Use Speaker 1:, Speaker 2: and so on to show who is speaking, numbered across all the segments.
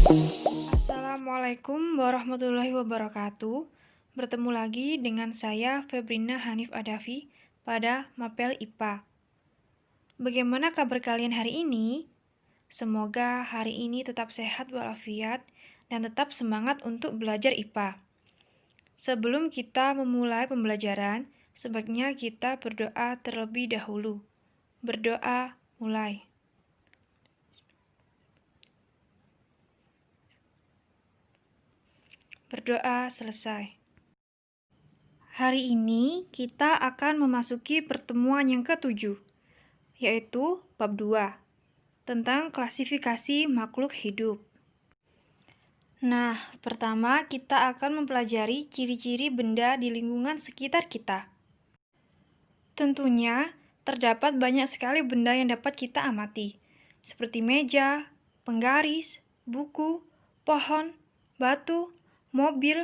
Speaker 1: Assalamualaikum warahmatullahi wabarakatuh. Bertemu lagi dengan saya Febrina Hanif Adafi pada Mapel IPA. Bagaimana kabar kalian hari ini? Semoga hari ini tetap sehat walafiat dan tetap semangat untuk belajar IPA. Sebelum kita memulai pembelajaran, sebaiknya kita berdoa terlebih dahulu. Berdoa, mulai. Berdoa selesai. Hari ini kita akan memasuki pertemuan yang ke-7, yaitu bab 2, tentang klasifikasi makhluk hidup. Nah, pertama kita akan mempelajari ciri-ciri benda di lingkungan sekitar kita. Tentunya, terdapat banyak sekali benda yang dapat kita amati, seperti meja, penggaris, buku, pohon, batu, mobil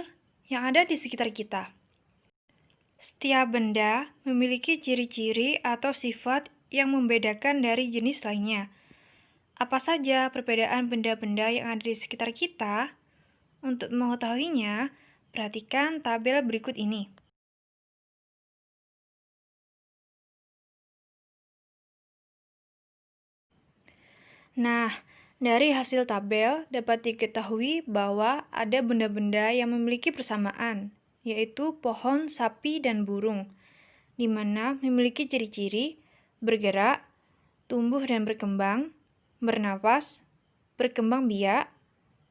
Speaker 1: yang ada di sekitar kita. Setiap benda memiliki ciri-ciri atau sifat yang membedakan dari jenis lainnya. Apa saja perbedaan benda-benda yang ada di sekitar kita? Untuk mengetahuinya, perhatikan tabel berikut ini. Nah, dari hasil tabel dapat diketahui bahwa ada benda-benda yang memiliki persamaan, yaitu pohon, sapi, dan burung, di mana memiliki ciri-ciri bergerak, tumbuh dan berkembang, bernafas, berkembang biak,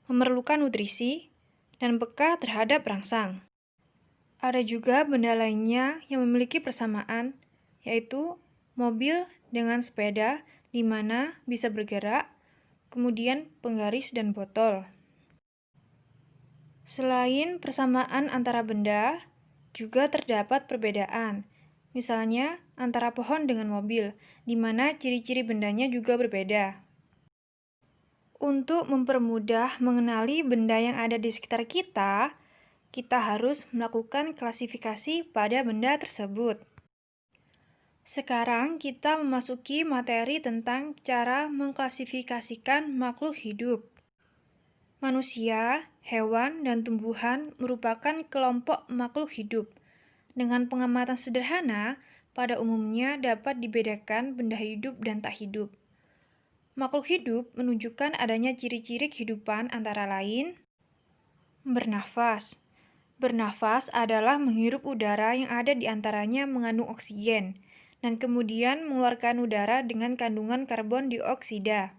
Speaker 1: memerlukan nutrisi, dan peka terhadap rangsang. Ada juga benda lainnya yang memiliki persamaan, yaitu mobil dengan sepeda, di mana bisa bergerak, kemudian penggaris dan botol. Selain persamaan antara benda, juga terdapat perbedaan. Misalnya, antara pohon dengan mobil, di mana ciri-ciri bendanya juga berbeda. Untuk mempermudah mengenali benda yang ada di sekitar kita harus melakukan klasifikasi pada benda tersebut. Sekarang kita memasuki materi tentang cara mengklasifikasikan makhluk hidup. Manusia, hewan, dan tumbuhan merupakan kelompok makhluk hidup. Dengan pengamatan sederhana, pada umumnya dapat dibedakan benda hidup dan tak hidup. Makhluk hidup menunjukkan adanya ciri-ciri kehidupan antara lain bernafas. Bernafas adalah menghirup udara yang ada di antaranya mengandung oksigen, dan kemudian mengeluarkan udara dengan kandungan karbon dioksida.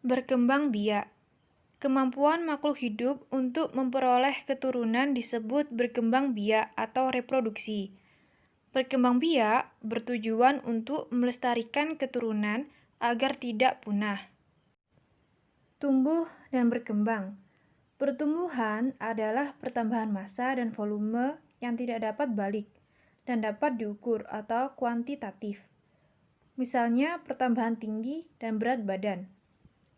Speaker 1: Berkembang biak. Kemampuan makhluk hidup untuk memperoleh keturunan disebut berkembang biak atau reproduksi. Berkembang biak bertujuan untuk melestarikan keturunan agar tidak punah. Tumbuh dan berkembang. Pertumbuhan adalah pertambahan massa dan volume yang tidak dapat balik dan dapat diukur atau kuantitatif. Misalnya pertambahan tinggi dan berat badan.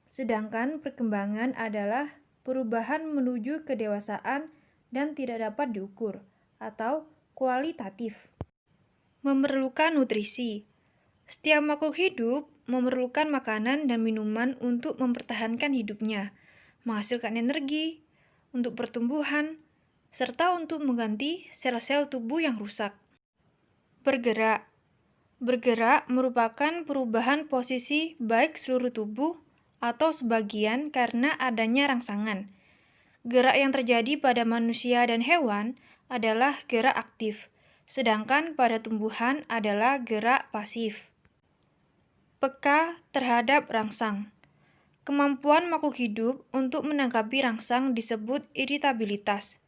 Speaker 1: Sedangkan perkembangan adalah perubahan menuju kedewasaan dan tidak dapat diukur atau kualitatif. Memerlukan nutrisi. Setiap makhluk hidup memerlukan makanan dan minuman untuk mempertahankan hidupnya, menghasilkan energi, untuk pertumbuhan, serta untuk mengganti sel-sel tubuh yang rusak. Bergerak. Bergerak merupakan perubahan posisi baik seluruh tubuh atau sebagian karena adanya rangsangan. Gerak yang terjadi pada manusia dan hewan adalah gerak aktif, sedangkan pada tumbuhan adalah gerak pasif. Peka terhadap rangsang. Kemampuan makhluk hidup untuk menanggapi rangsang disebut iritabilitas.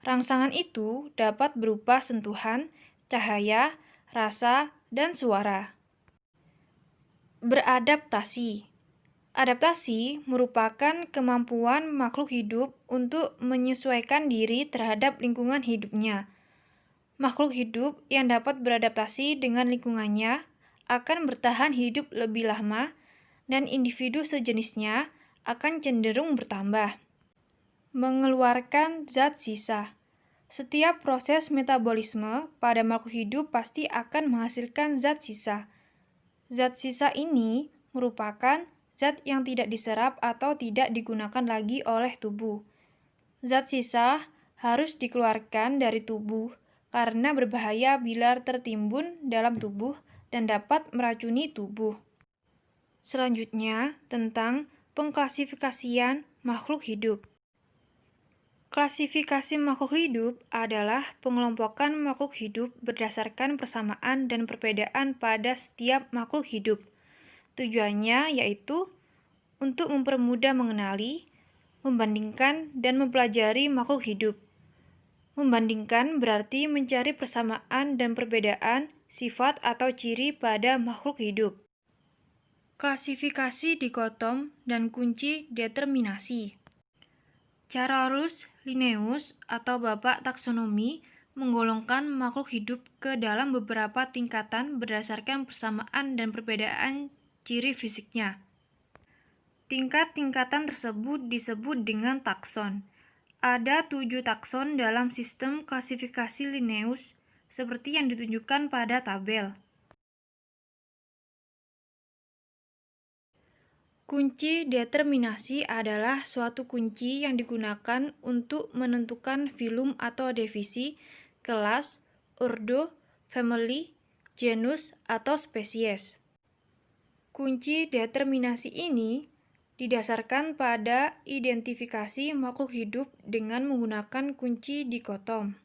Speaker 1: Rangsangan itu dapat berupa sentuhan, cahaya, rasa, dan suara. Beradaptasi. Adaptasi merupakan kemampuan makhluk hidup untuk menyesuaikan diri terhadap lingkungan hidupnya. Makhluk hidup yang dapat beradaptasi dengan lingkungannya akan bertahan hidup lebih lama dan individu sejenisnya akan cenderung bertambah. Mengeluarkan zat sisa. Setiap proses metabolisme pada makhluk hidup pasti akan menghasilkan zat sisa. Zat sisa ini merupakan zat yang tidak diserap atau tidak digunakan lagi oleh tubuh. Zat sisa harus dikeluarkan dari tubuh karena berbahaya bila tertimbun dalam tubuh dan dapat meracuni tubuh. Selanjutnya, tentang pengklasifikasian makhluk hidup. Klasifikasi makhluk hidup adalah pengelompokan makhluk hidup berdasarkan persamaan dan perbedaan pada setiap makhluk hidup. Tujuannya yaitu untuk mempermudah mengenali, membandingkan, dan mempelajari makhluk hidup. Membandingkan berarti mencari persamaan dan perbedaan sifat atau ciri pada makhluk hidup. Klasifikasi dikotom dan kunci determinasi. Carolus Linnaeus atau Bapak Taksonomi menggolongkan makhluk hidup ke dalam beberapa tingkatan berdasarkan persamaan dan perbedaan ciri fisiknya. Tingkat-tingkatan tersebut disebut dengan takson. Ada 7 takson dalam sistem klasifikasi Linnaeus, seperti yang ditunjukkan pada tabel. Kunci determinasi adalah suatu kunci yang digunakan untuk menentukan filum atau divisi, kelas, ordo, family, genus, atau spesies. Kunci determinasi ini didasarkan pada identifikasi makhluk hidup dengan menggunakan kunci dikotom.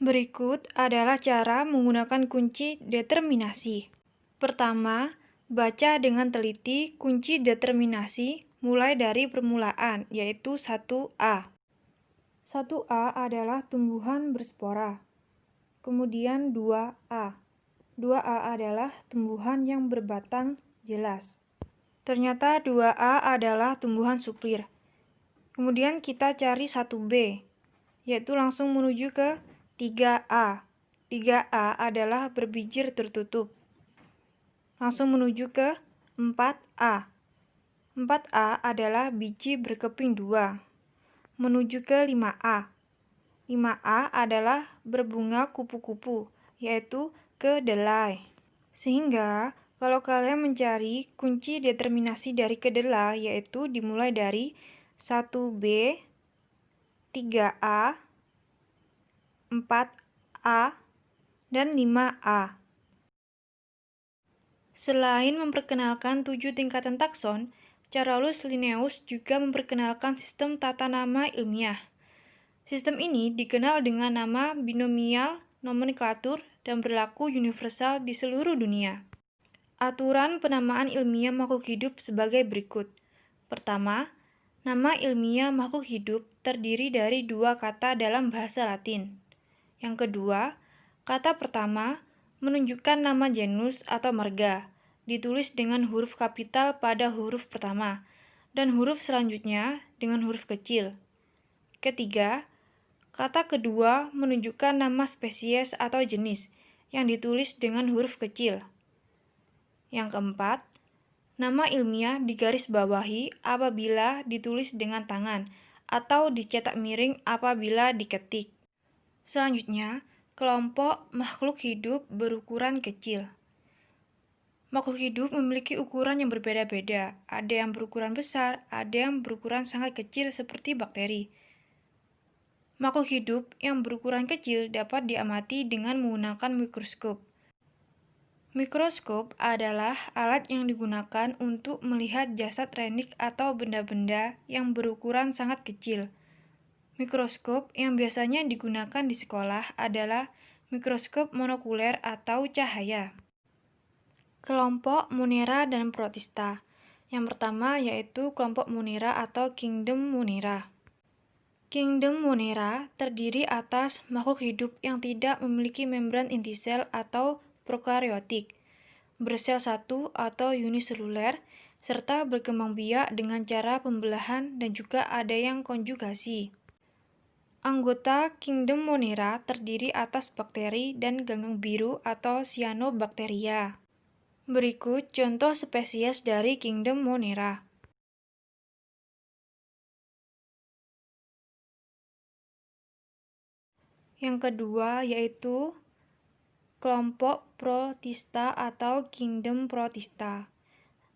Speaker 1: Berikut adalah cara menggunakan kunci determinasi. Pertama, baca dengan teliti kunci determinasi mulai dari permulaan, yaitu 1A. 1A adalah tumbuhan berspora. Kemudian 2A. 2A adalah tumbuhan yang berbatang jelas. Ternyata 2A adalah tumbuhan suplir. Kemudian kita cari 1B, yaitu langsung menuju ke 3A. 3A adalah berbijir tertutup. Langsung menuju ke 4A. 4A adalah biji berkeping 2. Menuju ke 5A. 5A adalah berbunga kupu-kupu, yaitu kedelai. Sehingga, kalau kalian mencari kunci determinasi dari kedelai, yaitu dimulai dari 1B, 3A, 4A, dan 5A. Selain memperkenalkan 7 tingkatan takson, Carolus Linnaeus juga memperkenalkan sistem tata nama ilmiah. Sistem ini dikenal dengan nama binomial nomenklatur dan berlaku universal di seluruh dunia. Aturan penamaan ilmiah makhluk hidup sebagai berikut. Pertama, nama ilmiah makhluk hidup terdiri dari 2 kata dalam bahasa Latin. Yang kedua, kata pertama menunjukkan nama genus atau marga, ditulis dengan huruf kapital pada huruf pertama, dan huruf selanjutnya dengan huruf kecil. Ketiga, kata kedua menunjukkan nama spesies atau jenis, yang ditulis dengan huruf kecil. Yang keempat, nama ilmiah digarisbawahi apabila ditulis dengan tangan, atau dicetak miring apabila diketik. Selanjutnya, kelompok makhluk hidup berukuran kecil. Makhluk hidup memiliki ukuran yang berbeda-beda. Ada yang berukuran besar, ada yang berukuran sangat kecil seperti bakteri. Makhluk hidup yang berukuran kecil dapat diamati dengan menggunakan mikroskop. Mikroskop adalah alat yang digunakan untuk melihat jasad renik atau benda-benda yang berukuran sangat kecil. Mikroskop yang biasanya digunakan di sekolah adalah mikroskop monokuler atau cahaya. Kelompok Monera dan Protista. Yang pertama yaitu kelompok Monera atau Kingdom Monera. Kingdom Monera terdiri atas makhluk hidup yang tidak memiliki membran inti sel atau prokariotik, bersel satu atau uniseluler, serta berkembang biak dengan cara pembelahan dan juga ada yang konjugasi. Anggota Kingdom Monera terdiri atas bakteri dan ganggang biru atau cyanobacteria. Berikut contoh spesies dari Kingdom Monera. Yang kedua yaitu kelompok Protista atau Kingdom Protista.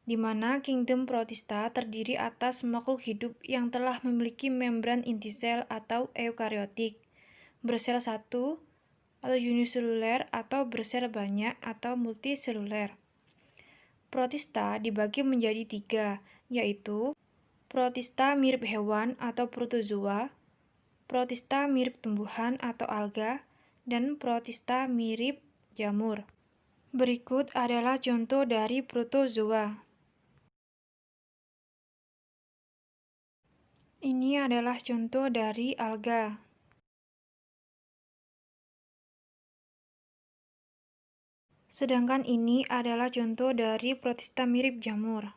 Speaker 1: di mana kingdom Protista terdiri atas makhluk hidup yang telah memiliki membran inti sel atau eukariotik, bersel satu atau uniseluler atau bersel banyak atau multiseluler. Protista dibagi menjadi 3, yaitu Protista mirip hewan atau protozoa, Protista mirip tumbuhan atau alga, dan Protista mirip jamur. Berikut adalah contoh dari protozoa. Ini adalah contoh dari alga. Sedangkan ini adalah contoh dari Protista mirip jamur.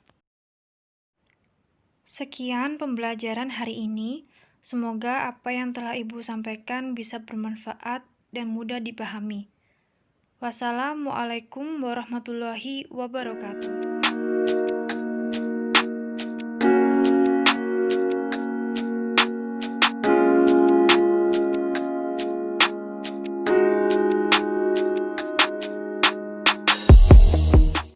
Speaker 1: Sekian pembelajaran hari ini. Semoga apa yang telah Ibu sampaikan bisa bermanfaat dan mudah dipahami. Wassalamualaikum warahmatullahi wabarakatuh.